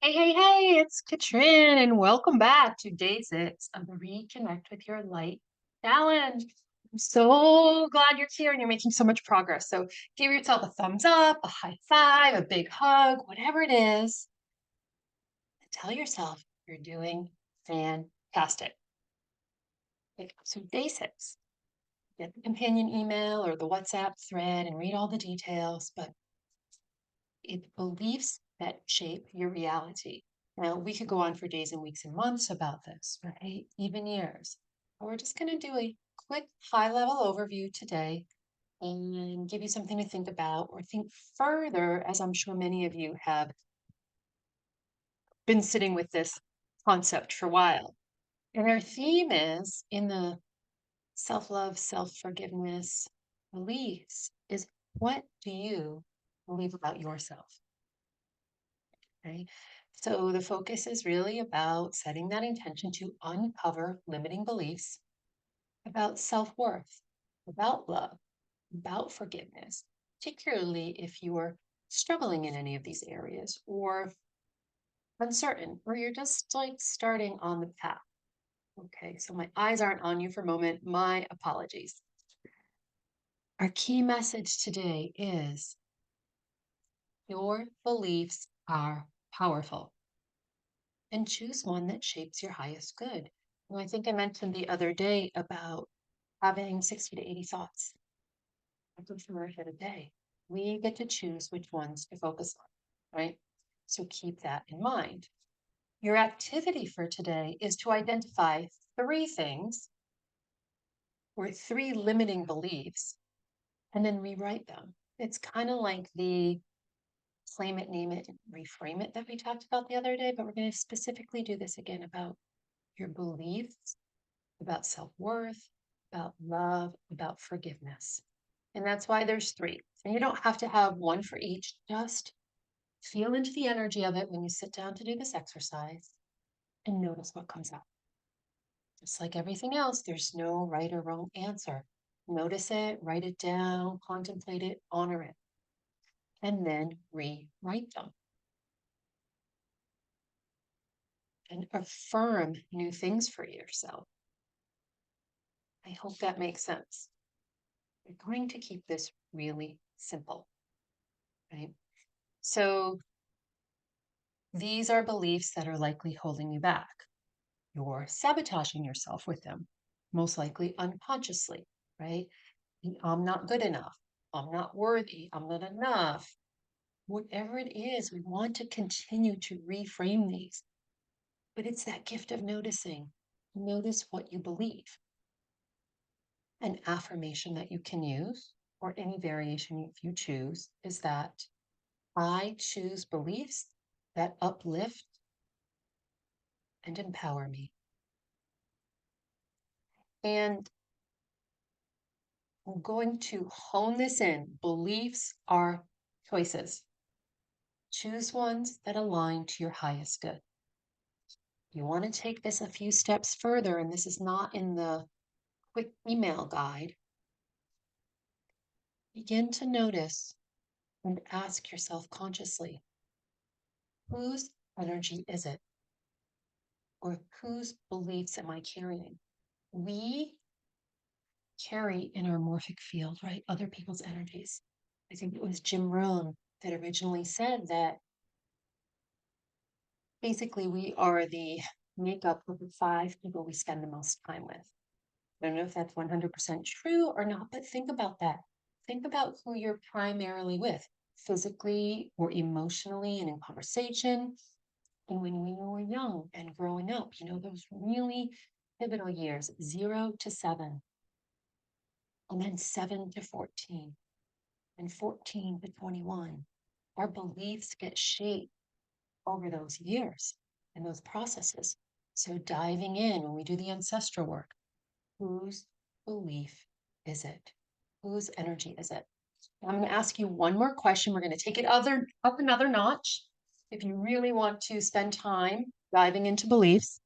Hey, it's Katrin, and welcome back to day 6 of the Reconnect with Your Light Challenge. I'm so glad you're here and you're making so much progress. So give yourself a thumbs up, a high five, a big hug, whatever it is, and tell yourself you're doing fantastic. Okay, so day 6, get the companion email or the WhatsApp thread and read all the details, but it's beliefs that shape your reality. Now, we could go on for days and weeks and months about this, right? Even years. But we're just going to do a quick high level overview today and give you something to think about or think further, as I'm sure many of you have been sitting with this concept for a while. And our theme is in the self love, self forgiveness beliefs is what do you believe about yourself? Okay. So the focus is really about setting that intention to uncover limiting beliefs about self worth, about love, about forgiveness, particularly if you are struggling in any of these areas or uncertain, or you're just like starting on the path. Okay, so my eyes aren't on you for a moment. My apologies. Our key message today is your beliefs are powerful, and choose one that shapes your highest good. And I think I mentioned the other day about having 60 to 80 thoughts for a day. We get to choose which ones to focus on, right? So keep that in mind. Your activity for today is to identify 3 things or 3 limiting beliefs and then rewrite them. It's kind of like the claim it, name it, and reframe it that we talked about the other day, but we're going to specifically do this again about your beliefs about self worth, about love, about forgiveness. And that's why there's 3. And you don't have to have one for each. Just feel into the energy of it when you sit down to do this exercise and notice what comes up. Just like everything else, there's no right or wrong answer. Notice it, write it down, contemplate it, honor it, and then rewrite them and affirm new things for yourself. I hope that makes sense. We're going to keep this really simple, right? So these are beliefs that are likely holding you back. You're sabotaging yourself with them, most likely unconsciously, right? I'm not good enough. I'm not worthy. I'm not enough. Whatever it is, we want to continue to reframe these. But it's that gift of noticing. Notice what you believe. An affirmation that you can use, or any variation if you choose, is that I choose beliefs that uplift and empower me. And I'm going to hone this in. Beliefs are choices. Choose ones that align to your highest good. You want to take this a few steps further, and this is not in the quick email guide. Begin to notice and ask yourself consciously, whose energy is it? Or whose beliefs am I carrying? We carry in our morphic field, right? Other people's energies. I think it was Jim Rohn that originally said that basically we are the makeup of the 5 people we spend the most time with. I don't know if that's 100% true or not, but think about that. Think about who you're primarily with, physically or emotionally and in conversation. And when we were young and growing up, those really pivotal years, 0 to 7, and then 7 to 14, and 14 to 21. Our beliefs get shaped over those years and those processes. So diving in when we do the ancestral work, whose belief is it? Whose energy is it? I'm going to ask you one more question. We're going to take it up another notch. If you really want to spend time diving into beliefs,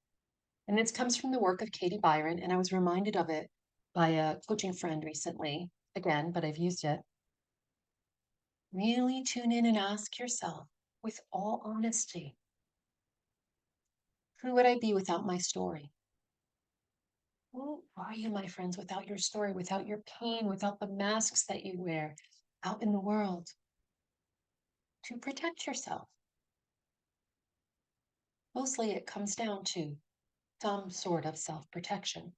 and this comes from the work of Katie Byron, and I was reminded of it by a coaching friend recently, again, but I've used it. Really tune in and ask yourself with all honesty, Who would I be without my story? Who are you, my friends, without your story, without your pain, without the masks that you wear out in the world to protect yourself? Mostly it comes down to some sort of self protection.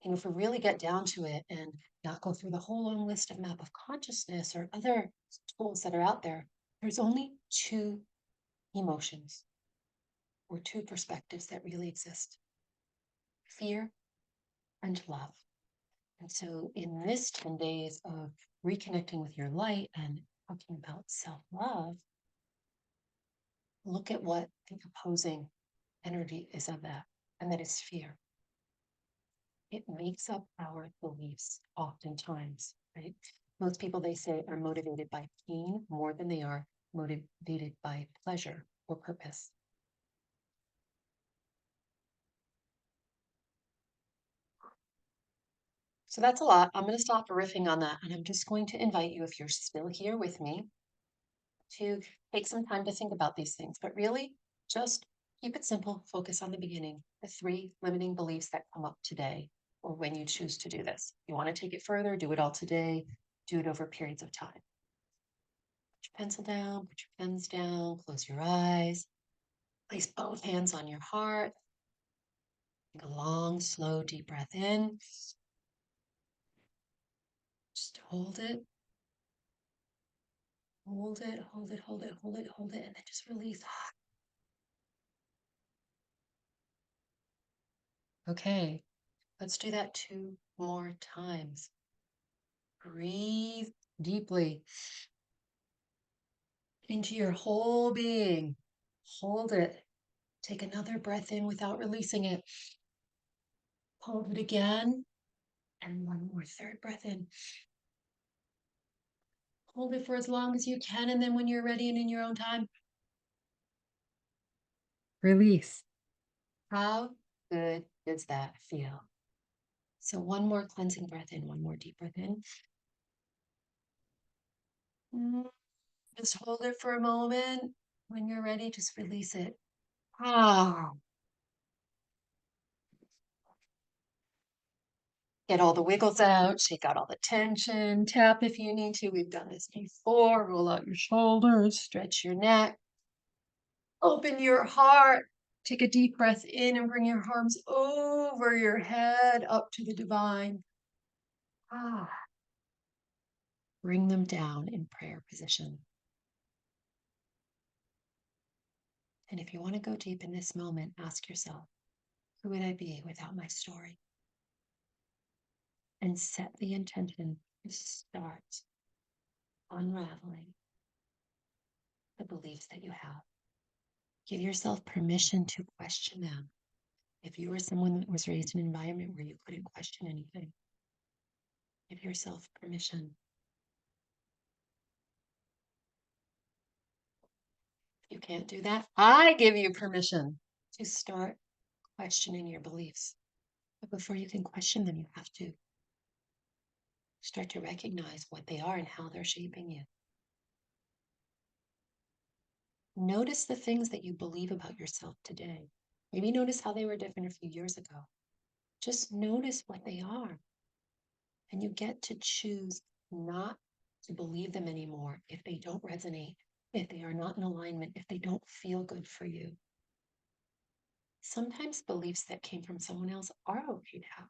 And if we really get down to it and not go through the whole long list of map of consciousness or other tools that are out there, there's only two emotions or two perspectives that really exist: fear and love. And so, in this 10 days of reconnecting with your light and talking about self love, look at what the opposing energy is of that, and that is fear. It makes up our beliefs oftentimes, right? Most people, they say, are motivated by pain more than they are motivated by pleasure or purpose. So that's a lot. I'm going to stop riffing on that. And I'm just going to invite you, if you're still here with me, to take some time to think about these things. But really, just keep it simple. Focus on the beginning, the three limiting beliefs that come up today or when you choose to do this. You want to take it further, do it all today, do it over periods of time. Put your pencil down, put your pens down, close your eyes, place both hands on your heart. Take a long, slow, deep breath in. Just hold it, hold it, hold it, hold it, hold it, hold it, and then just release. Okay, let's do that 2 more times. Breathe deeply into your whole being. Hold it. Take another breath in without releasing it. Hold it again. And one more third breath in. Hold it for as long as you can. And then when you're ready and in your own time, release. How good does that feel? So one more cleansing breath in, one more deep breath in. Mm, Just hold it for a moment. When you're ready, just release it. Ah, get all the wiggles out, shake out all the tension, tap if you need to. We've done this before. Roll out your shoulders, stretch your neck, open your heart. Take a deep breath in and bring your arms over your head up to the divine. Ah, bring them down in prayer position. And if you want to go deep in this moment, ask yourself, who would I be without my story? And set the intention to start unraveling the beliefs that you have. Give yourself permission to question them. If you were someone that was raised in an environment where you couldn't question anything, give yourself permission. If you can't do that, I give you permission to start questioning your beliefs. But before you can question them, you have to start to recognize what they are and how they're shaping you. Notice the things that you believe about yourself today. Maybe notice how they were different a few years ago. Just notice what they are. And you get to choose not to believe them anymore if they don't resonate, if they are not in alignment, if they don't feel good for you. Sometimes beliefs that came from someone else are okay to have.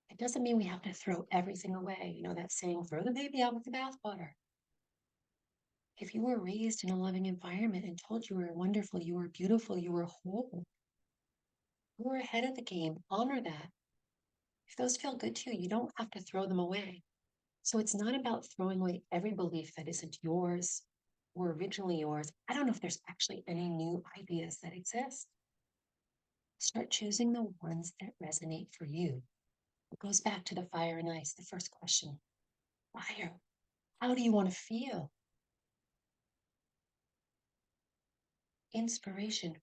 It doesn't mean we have to throw everything away. You know that saying, throw the baby out with the bathwater. If you were raised in a loving environment and told you were wonderful, you were beautiful, you were whole, you were ahead of the game, honor that. If those feel good to you, you don't have to throw them away. So it's not about throwing away every belief that isn't yours or originally yours. I don't know if there's actually any new ideas that exist. Start choosing the ones that resonate for you. It goes back to the fire and ice, the first question. Fire, how do you want to feel? Inspiration,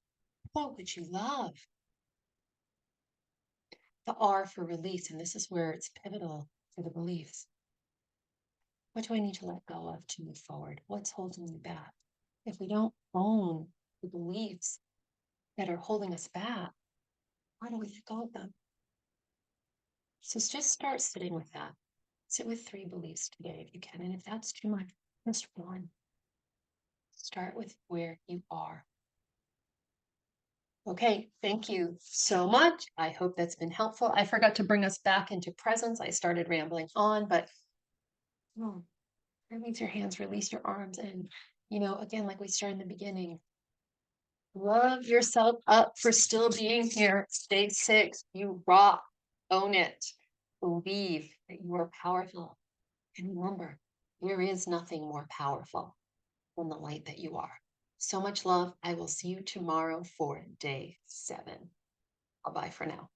what would you love? The R for release, and this is where it's pivotal for the beliefs. What do I need to let go of to move forward? What's holding you back? If we don't own the beliefs that are holding us back, why don't we let go of them? So just start sitting with that. Sit with 3 beliefs today if you can. And if that's too much, just one. Start with where you are. Okay, thank you so much. I hope that's been helpful. I forgot to bring us back into presence. I started rambling on, but oh, release your hands, release your arms. And, again, like we started in the beginning, love yourself up for still being here. Stay 6. You rock. Own it. Believe that you are powerful. And remember, there is nothing more powerful than the light that you are. So much love. I will see you tomorrow for day 7. Bye bye for now.